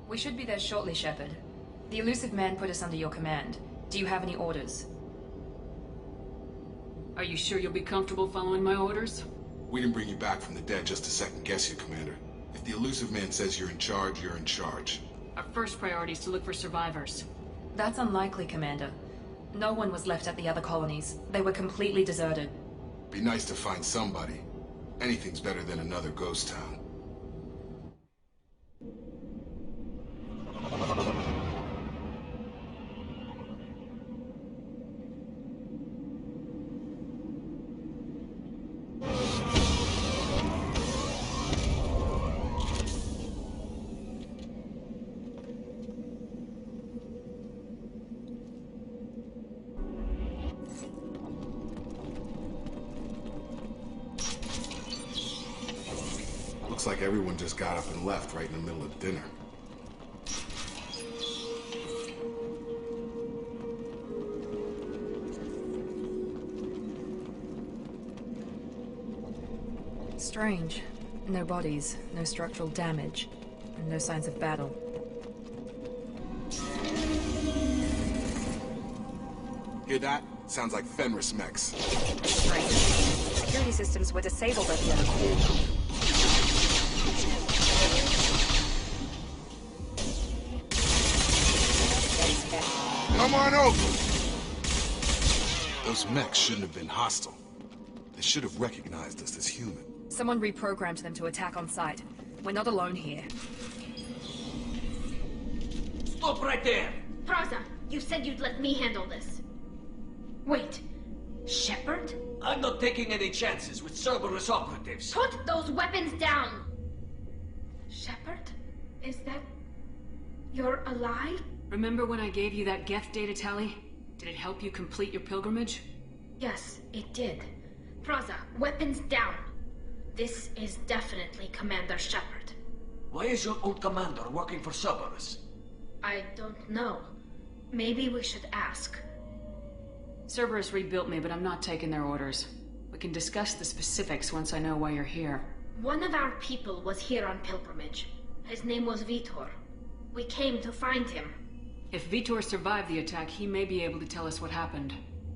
We should be there shortly, Shepard. The Illusive Man put us under your command. Do you have any orders? Are you sure you'll be comfortable following my orders? We didn't bring you back from the dead just to second guess you, Commander. If the Illusive Man says you're in charge, you're in charge. Our first priority is to look for survivors. That's unlikely, Commander. No one was left at the other colonies. They were completely deserted. Be nice to find somebody. Anything's better than another ghost town. Looks like everyone just got up and left right in the middle of dinner. Strange. No bodies, no structural damage, and no signs of battle. Hear that? Sounds like Fenris mechs. Strange. Security systems were disabled at the other core. Come on over! Those mechs shouldn't have been hostile. They should have recognized us as human. Someone reprogrammed them to attack on sight. We're not alone here. Stop right there! Praza, you said you'd let me handle this. Wait, Shepard? I'm not taking any chances with Cerberus operatives. Put those weapons down! Shepard? Is that... you're alive? Remember when I gave you that Geth data tally? Did it help you complete your pilgrimage? Yes, it did. Praza, weapons down. This is definitely Commander Shepard. Why is your old commander working for Cerberus? I don't know. Maybe we should ask. Cerberus rebuilt me, but I'm not taking their orders. We can discuss the specifics once I know why you're here. One of our people was here on pilgrimage. His name was Vitor. We came to find him. If Vitor survived the attack, he may be able to tell us what happened.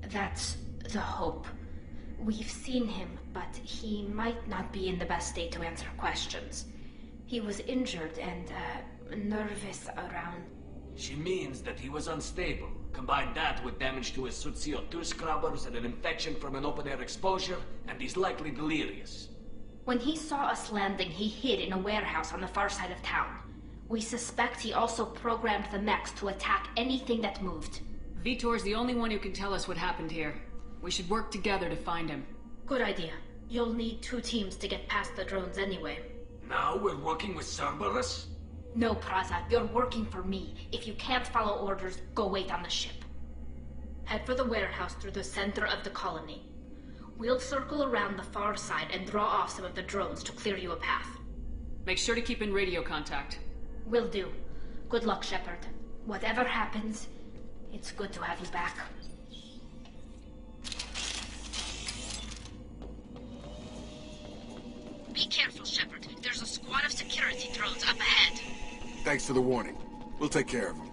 That's the hope. We've seen him, but he might not be in the best state to answer questions. He was injured and, nervous around... She means that he was unstable. Combine that with damage to his suit CO2 scrubbers and an infection from an open-air exposure, and he's likely delirious. When he saw us landing, he hid in a warehouse on the far side of town. We suspect he also programmed the mechs to attack anything that moved. Vitor's the only one who can tell us what happened here. We should work together to find him. Good idea. You'll need 2 teams to get past the drones anyway. Now we're working with Cerberus? No, Praza, you're working for me. If you can't follow orders, go wait on the ship. Head for the warehouse through the center of the colony. We'll circle around the far side and draw off some of the drones to clear you a path. Make sure to keep in radio contact. Will do. Good luck, Shepard. Whatever happens, it's good to have you back. Be careful, Shepard. There's a squad of security drones up ahead. Thanks for the warning. We'll take care of them.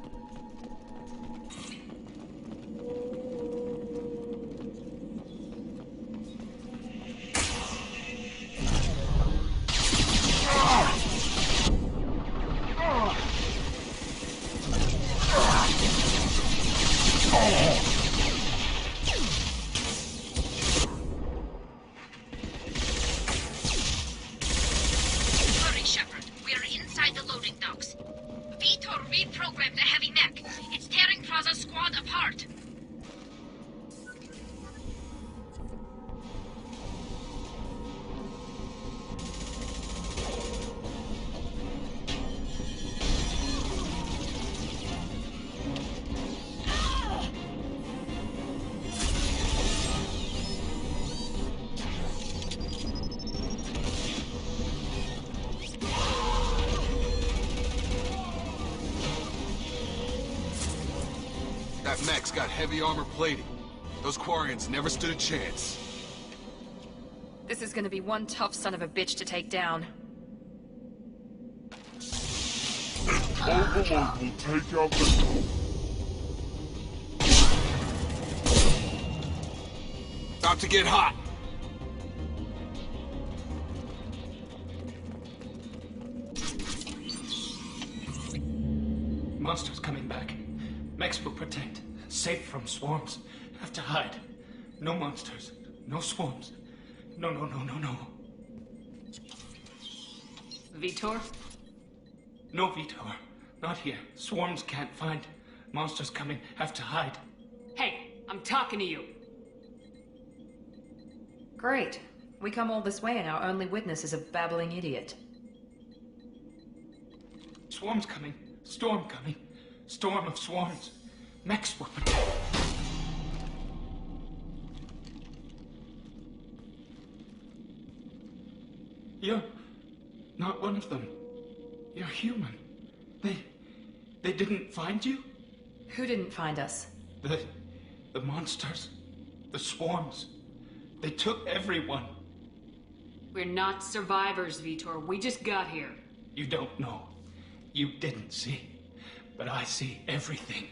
Hurry, Shepard. We're inside the loading docks. Vitor reprogrammed the heavy mech. It's tearing Praza's squad apart. That mech's got heavy armor plating. Those Quarians never stood a chance. This is gonna be one tough son of a bitch to take down. Overlord will take out the... About to get hot. Monsters coming back. Mechs will protect. Safe from swarms. Have to hide. No monsters. No swarms. No. Vitor? No, Vitor. Not here. Swarms can't find. Monsters coming. Have to hide. Hey, I'm talking to you. Great. We come all this way and our only witness is a babbling idiot. Swarms coming. Storm coming. Storm of swarms. Mechs will protect. You're not one of them. You're human. They didn't find you? Who didn't find us? The monsters. The swarms. They took everyone. We're not survivors, Vitor. We just got here. You don't know. You didn't see. But I see everything.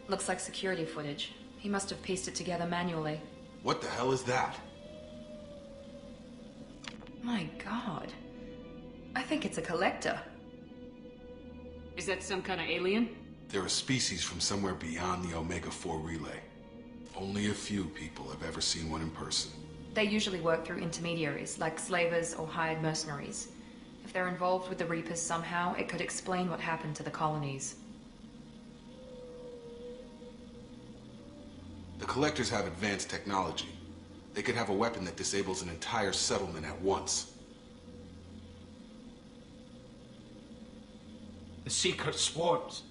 Looks like security footage. He must have pieced it together manually. What the hell is that? My god. I think it's a collector. Is that some kind of alien? They're a species from somewhere beyond the Omega-4 relay. Only a few people have ever seen one in person. They usually work through intermediaries, like slavers or hired mercenaries. If they're involved with the Reapers somehow, it could explain what happened to the colonies. The Collectors have advanced technology. They could have a weapon that disables an entire settlement at once. The Seekers swarms.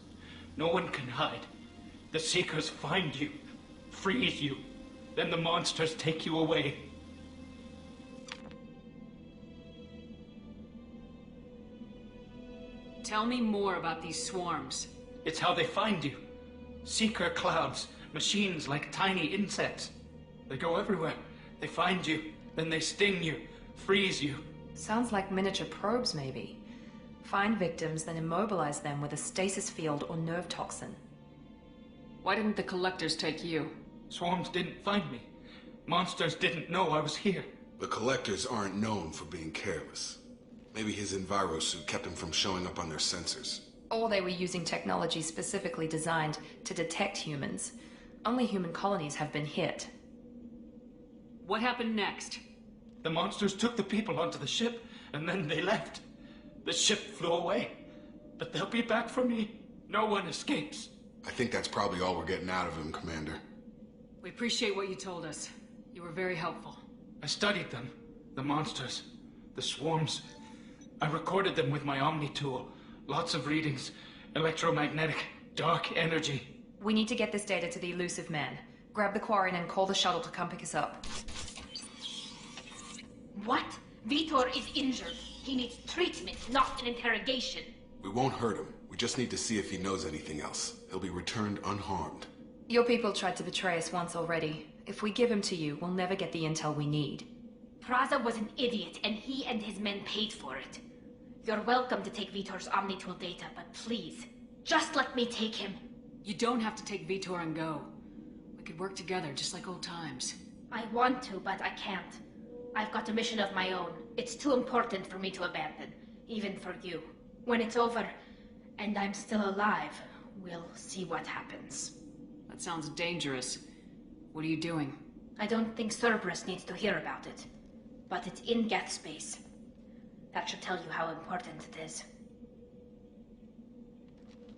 No one can hide. The Seekers find you, freeze you. Then the monsters take you away. Tell me more about these swarms. It's how they find you. Seeker clouds, machines like tiny insects. They go everywhere. They find you, then they sting you, freeze you. Sounds like miniature probes, maybe. Find victims, then immobilize them with a stasis field or nerve toxin. Why didn't the Collectors take you? Swarms didn't find me. Monsters didn't know I was here. The Collectors aren't known for being careless. Maybe his enviro suit kept him from showing up on their sensors. Or they were using technology specifically designed to detect humans. Only human colonies have been hit. What happened next? The monsters took the people onto the ship, and then they left. The ship flew away. But they'll be back for me. No one escapes. I think that's probably all we're getting out of him, Commander. We appreciate what you told us. You were very helpful. I studied them. The monsters. The swarms. I recorded them with my Omni tool. Lots of readings. Electromagnetic. Dark energy. We need to get this data to the Illusive Man. Grab the Quarren and call the shuttle to come pick us up. What? Vitor is injured. He needs treatment, not an interrogation. We won't hurt him. We just need to see if he knows anything else. He'll be returned unharmed. Your people tried to betray us once already. If we give him to you, we'll never get the intel we need. Praza was an idiot, and he and his men paid for it. You're welcome to take Vitor's Omnitool data, but please, just let me take him. You don't have to take Vitor and go. We could work together, just like old times. I want to, but I can't. I've got a mission of my own. It's too important for me to abandon, even for you. When it's over, and I'm still alive, we'll see what happens. That sounds dangerous. What are you doing? I don't think Cerberus needs to hear about it, but it's in Geth space. That should tell you how important it is.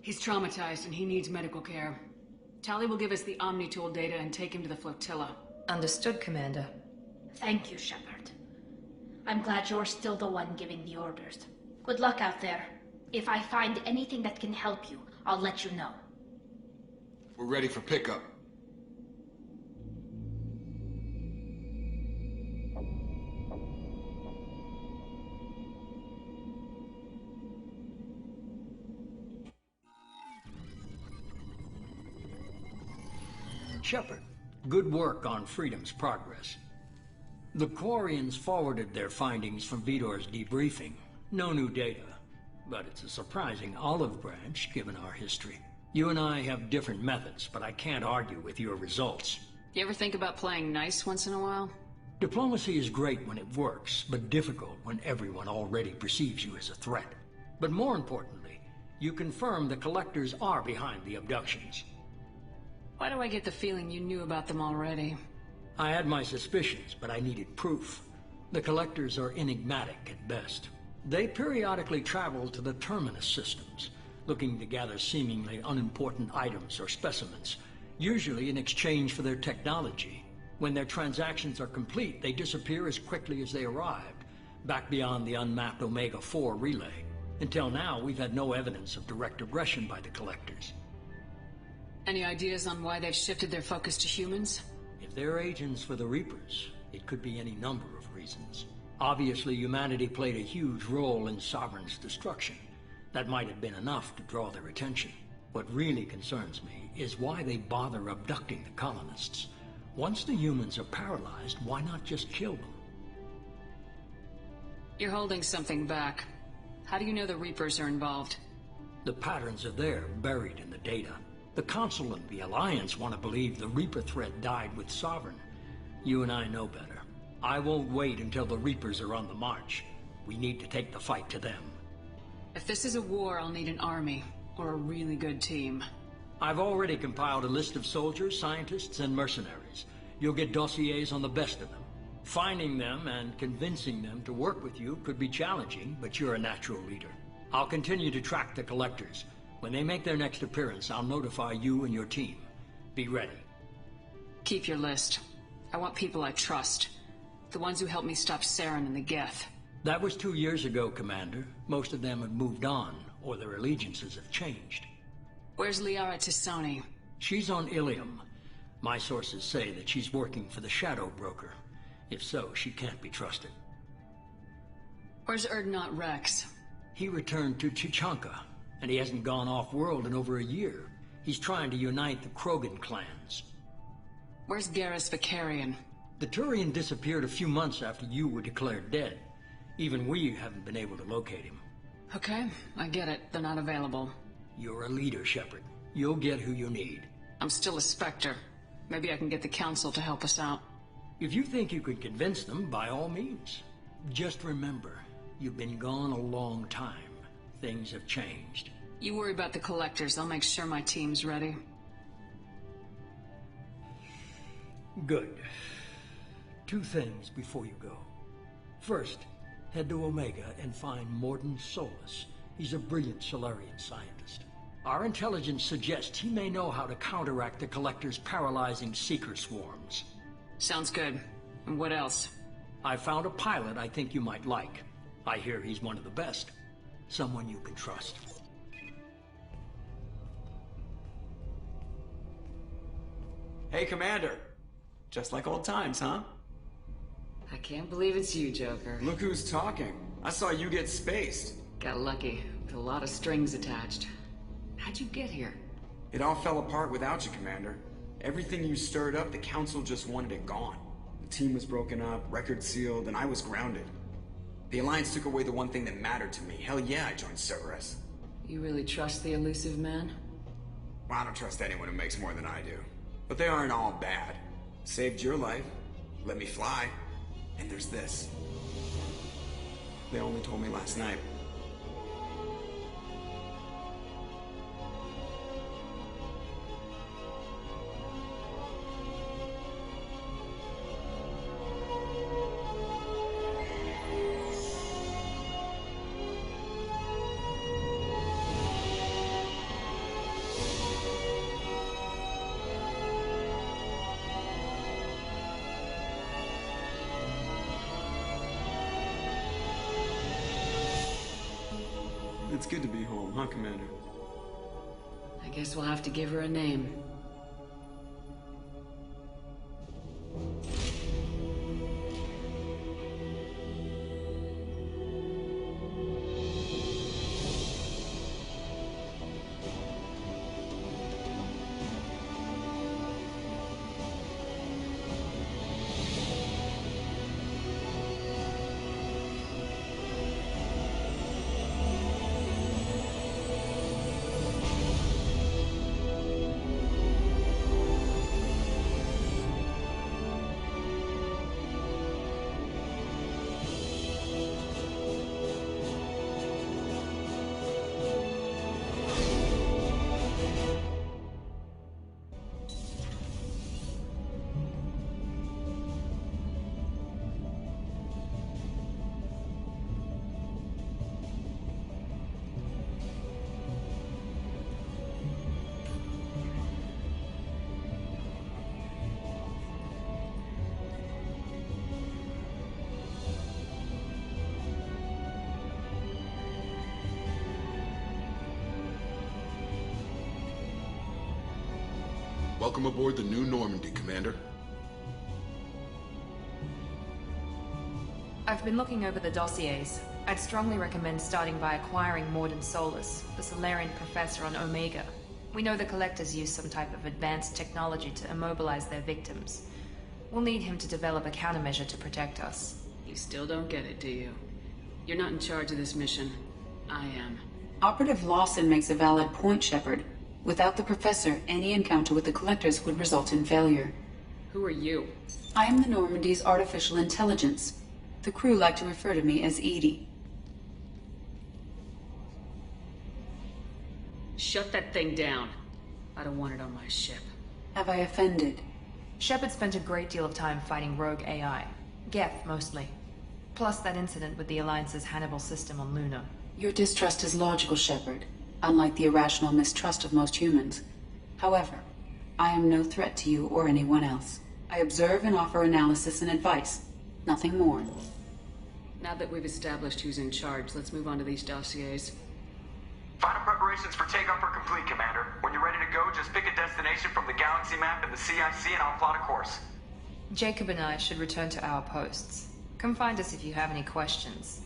He's traumatized and he needs medical care. Tali will give us the Omnitool data and take him to the flotilla. Understood, Commander. Thank you, Shepard. I'm glad you're still the one giving the orders. Good luck out there. If I find anything that can help you, I'll let you know. We're ready for pickup. Shepard, good work on Freedom's progress. The Quarians forwarded their findings from Vitor's debriefing. No new data. but it's a surprising olive branch given our history. You and I have different methods, but I can't argue with your results. You ever think about playing nice once in a while? Diplomacy is great when it works, but difficult when everyone already perceives you as a threat. But more importantly, you confirm the collectors are behind the abductions. Why do I get the feeling you knew about them already? I had my suspicions, but I needed proof. The collectors are enigmatic at best. They periodically travel to the terminus systems, looking to gather seemingly unimportant items or specimens, usually in exchange for their technology. When their transactions are complete, they disappear as quickly as they arrived, back beyond the unmapped Omega-4 relay. Until now, we've had no evidence of direct aggression by the collectors. Any ideas on why they've shifted their focus to humans? If they're agents for the Reapers, it could be any number of reasons. Obviously, humanity played a huge role in Sovereign's destruction. That might have been enough to draw their attention. What really concerns me is why they bother abducting the colonists. Once the humans are paralyzed, why not just kill them? You're holding something back. How do you know the Reapers are involved? The patterns are there, buried in the data. The Council and the Alliance want to believe the Reaper threat died with Sovereign. You and I know better. I won't wait until the Reapers are on the march. We need to take the fight to them. If this is a war, I'll need an army, or a really good team. I've already compiled a list of soldiers, scientists, and mercenaries. You'll get dossiers on the best of them. Finding them and convincing them to work with you could be challenging, but you're a natural leader. I'll continue to track the collectors. When they make their next appearance, I'll notify you and your team. Be ready. Keep your list. I want people I trust. The ones who helped me stop Saren and the Geth. That was 2 years ago, Commander. Most of them have moved on, or their allegiances have changed. Where's Liara Tisoni? She's on Ilium. My sources say that she's working for the Shadow Broker. If so, she can't be trusted. Where's Erdnot Rex? He returned to Chichanka, and he hasn't gone off-world in over a year. He's trying to unite the Krogan clans. Where's Garrus Vicarian? The Turian disappeared a few months after you were declared dead. Even we haven't been able to locate him. Okay, I get it. They're not available. You're a leader, Shepard. You'll get who you need. I'm still a Spectre. Maybe I can get the Council to help us out. If you think you could convince them, by all means. Just remember, you've been gone a long time. Things have changed. You worry about the collectors. I'll make sure my team's ready. Good. 2 things before you go. First, head to Omega and find Morden Solus. He's a brilliant Solarian scientist. Our intelligence suggests he may know how to counteract the Collector's paralyzing Seeker swarms. Sounds good. And what else? I found a pilot I think you might like. I hear he's one of the best. Someone you can trust. Hey, Commander. Just like old times, huh? I can't believe it's you, Joker. Look who's talking. I saw you get spaced. Got lucky, with a lot of strings attached. How'd you get here? It all fell apart without you, Commander. Everything you stirred up, the Council just wanted it gone. The team was broken up, records sealed, and I was grounded. The Alliance took away the one thing that mattered to me. Hell yeah, I joined Cerberus. You really trust the Illusive Man? Well, I don't trust anyone who makes more than I do. But they aren't all bad. Saved your life, let me fly, and there's this. They only told me last night. It's good to be home, huh, Commander? I guess we'll have to give her a name. Welcome aboard the New Normandy, Commander. I've been looking over the dossiers. I'd strongly recommend starting by acquiring Morden Solus, the Solarian professor on Omega. We know the Collectors use some type of advanced technology to immobilize their victims. We'll need him to develop a countermeasure to protect us. You still don't get it, do you? You're not in charge of this mission. I am. Operative Lawson makes a valid point, Shepard. Without the Professor, any encounter with the Collectors would result in failure. Who are you? I am the Normandy's artificial intelligence. The crew like to refer to me as Edie. Shut that thing down. I don't want it on my ship. Have I offended? Shepard spent a great deal of time fighting rogue AI. Geth, mostly. Plus that incident with the Alliance's Hannibal system on Luna. Your distrust is logical, Shepard, unlike the irrational mistrust of most humans. However, I am no threat to you or anyone else. I observe and offer analysis and advice. Nothing more. Now that we've established who's in charge, let's move on to these dossiers. Final preparations for takeoff are complete, Commander. When you're ready to go, just pick a destination from the galaxy map and the CIC and I'll plot a course. Jacob and I should return to our posts. Come find us if you have any questions.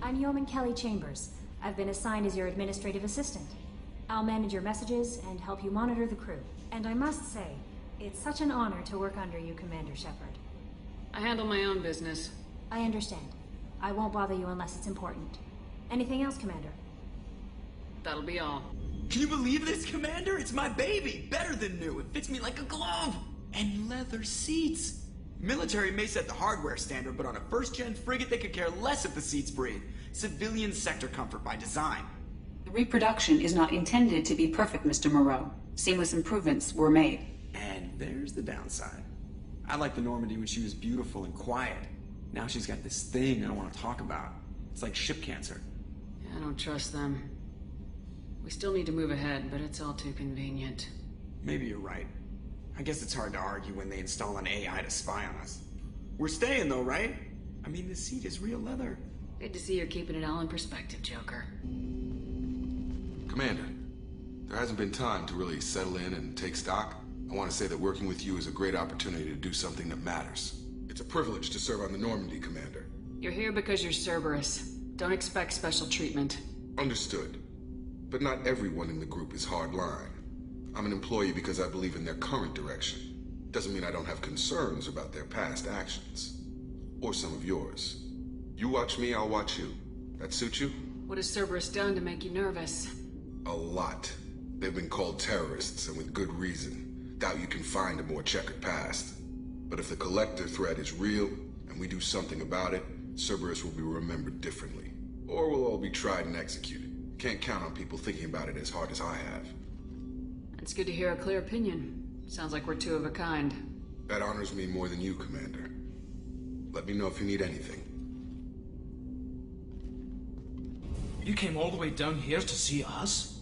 I'm Yeoman Kelly Chambers. I've been assigned as your administrative assistant. I'll manage your messages and help you monitor the crew. And I must say, it's such an honor to work under you, Commander Shepard. I handle my own business. I understand. I won't bother you unless it's important. Anything else, Commander? That'll be all. Can you believe this, Commander? It's my baby! Better than new. It fits me like a glove! And leather seats! Military may set the hardware standard, but on a first-gen frigate they could care less if the seats breathe. Civilian sector comfort by design. The reproduction is not intended to be perfect, Mr. Moreau. Seamless improvements were made. And there's the downside. I liked the Normandy when she was beautiful and quiet. Now she's got this thing I don't want to talk about. It's like ship cancer. I don't trust them. We still need to move ahead, but it's all too convenient. Maybe you're right. I guess it's hard to argue when they install an AI to spy on us. We're staying though, right? I mean, the seat is real leather. Good to see you're keeping it all in perspective, Joker. Commander, there hasn't been time to really settle in and take stock. I want to say that working with you is a great opportunity to do something that matters. It's a privilege to serve on the Normandy, Commander. You're here because you're Cerberus. Don't expect special treatment. Understood. But not everyone in the group is hardline. I'm an employee because I believe in their current direction. Doesn't mean I don't have concerns about their past actions. Or some of yours. You watch me, I'll watch you. That suit you? What has Cerberus done to make you nervous? A lot. They've been called terrorists, and with good reason. Doubt you can find a more checkered past. But if the Collector threat is real, and we do something about it, Cerberus will be remembered differently. Or we'll all be tried and executed. Can't count on people thinking about it as hard as I have. It's good to hear a clear opinion. Sounds like we're two of a kind. That honors me more than you, Commander. Let me know if you need anything. You came all the way down here to see us?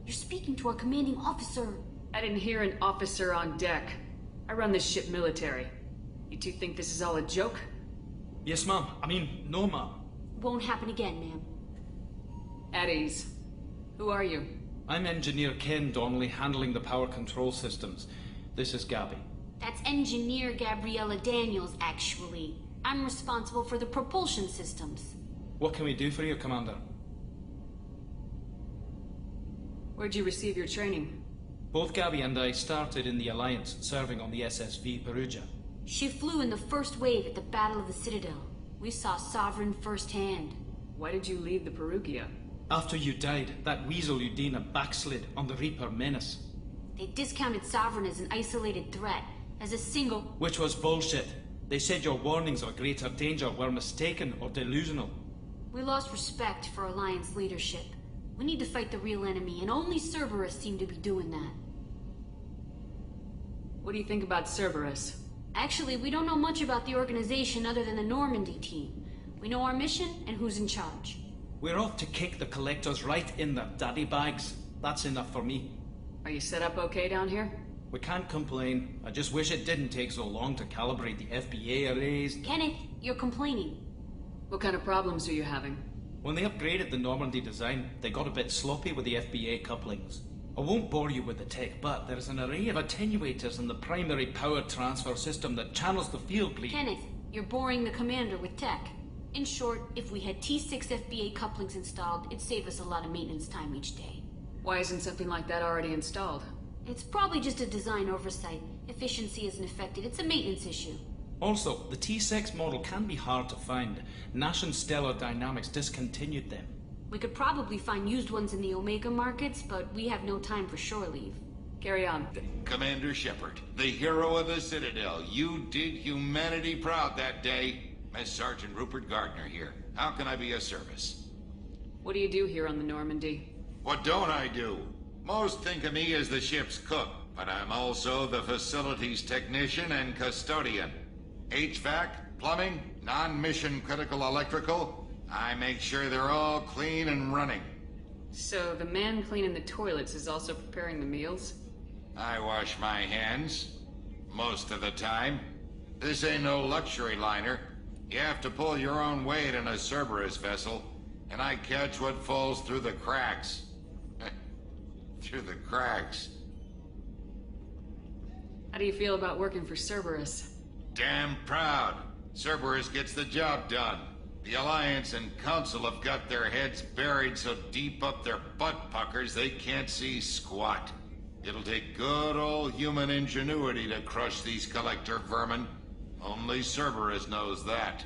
You're speaking to our commanding officer. I didn't hear an officer on deck. I run this ship military. You two think this is all a joke? Yes, ma'am. I mean, no, ma'am. Won't happen again, ma'am. At ease. Who are you? I'm Engineer Ken Donnelly, handling the power control systems. This is Gabby. That's Engineer Gabriella Daniels, actually. I'm responsible for the propulsion systems. What can we do for you, Commander? Where'd you receive your training? Both Gabby and I started in the Alliance, serving on the SSV Perugia. She flew in the first wave at the Battle of the Citadel. We saw Sovereign firsthand. Why did you leave the Perugia? After you died, that weasel Udina backslid on the Reaper menace. They discounted Sovereign as an isolated threat, as a single... Which was bullshit. They said your warnings of greater danger were mistaken or delusional. We lost respect for Alliance leadership. We need to fight the real enemy, and only Cerberus seemed to be doing that. What do you think about Cerberus? Actually, we don't know much about the organization other than the Normandy team. We know our mission and who's in charge. We're off to kick the Collectors right in their daddy bags. That's enough for me. Are you set up okay down here? We can't complain. I just wish it didn't take so long to calibrate the FBA arrays. Kenneth, you're complaining. What kind of problems are you having? When they upgraded the Normandy design, they got a bit sloppy with the FBA couplings. I won't bore you with the tech, but there's an array of attenuators in the primary power transfer system that channels the field bleed. Kenneth, you're boring the commander with tech. In short, if we had T6 FBA couplings installed, it'd save us a lot of maintenance time each day. Why isn't something like that already installed? It's probably just a design oversight. Efficiency isn't affected. It's a maintenance issue. Also, the T6 model can be hard to find. Nash and Stellar Dynamics discontinued them. We could probably find used ones in the Omega markets, but we have no time for shore leave. Carry on. Commander Shepard, the hero of the Citadel. You did humanity proud that day. Master Sergeant Rupert Gardner here. How can I be of service? What do you do here on the Normandy? What don't I do? Most think of me as the ship's cook, but I'm also the facilities technician and custodian. HVAC, plumbing, non-mission critical electrical. I make sure they're all clean and running. So the man cleaning the toilets is also preparing the meals? I wash my hands. Most of the time. This ain't no luxury liner. You have to pull your own weight in a Cerberus vessel, and I catch what falls through the cracks. Through the cracks. How do you feel about working for Cerberus? Damn proud. Cerberus gets the job done. The Alliance and Council have got their heads buried so deep up their butt puckers they can't see squat. It'll take good old human ingenuity to crush these collector vermin. Only Cerberus knows that.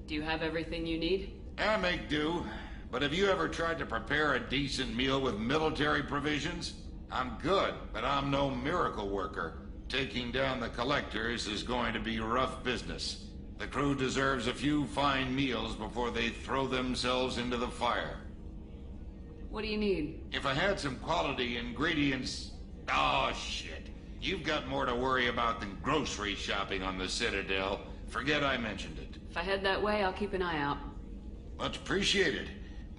Do you have everything you need? I make do. But have you ever tried to prepare a decent meal with military provisions? I'm good, but I'm no miracle worker. Taking down the collectors is going to be rough business. The crew deserves a few fine meals before they throw themselves into the fire. What do you need? If I had some quality ingredients... Oh, shit. You've got more to worry about than grocery shopping on the Citadel. Forget I mentioned it. If I head that way, I'll keep an eye out. Much appreciated.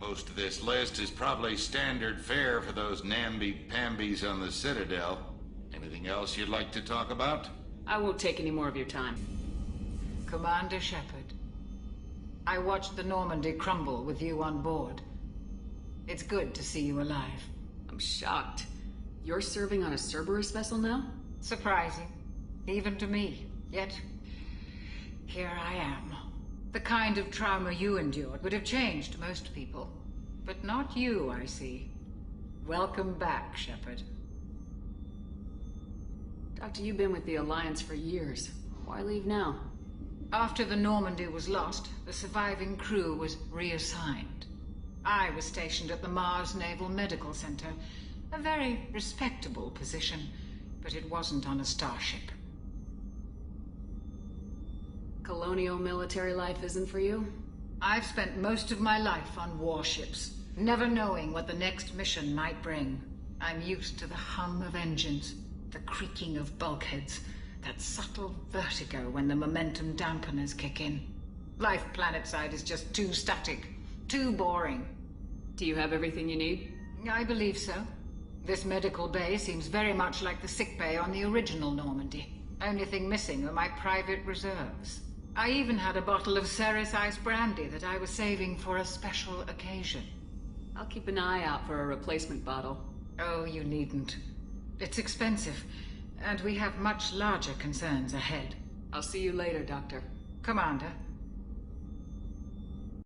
Most of this list is probably standard fare for those namby-pambies on the Citadel. Anything else you'd like to talk about? I won't take any more of your time. Commander Shepard, I watched the Normandy crumble with you on board. It's good to see you alive. I'm shocked. You're serving on a Cerberus vessel now? Surprising, even to me. Yet, here I am. The kind of trauma you endured would have changed most people. But not you, I see. Welcome back, Shepard. Doctor, you've been with the Alliance for years. Why leave now? After the Normandy was lost, the surviving crew was reassigned. I was stationed at the Mars Naval Medical Center, a very respectable position, but it wasn't on a starship. Colonial military life isn't for you? I've spent most of my life on warships, never knowing what the next mission might bring. I'm used to the hum of engines, the creaking of bulkheads, that subtle vertigo when the momentum dampeners kick in. Life planetside is just too static, too boring. Do you have everything you need? I believe so. This medical bay seems very much like the sick bay on the original Normandy. Only thing missing are my private reserves. I even had a bottle of Ceres Ice brandy that I was saving for a special occasion. I'll keep an eye out for a replacement bottle. Oh, you needn't. It's expensive, and we have much larger concerns ahead. I'll see you later, Doctor. Commander,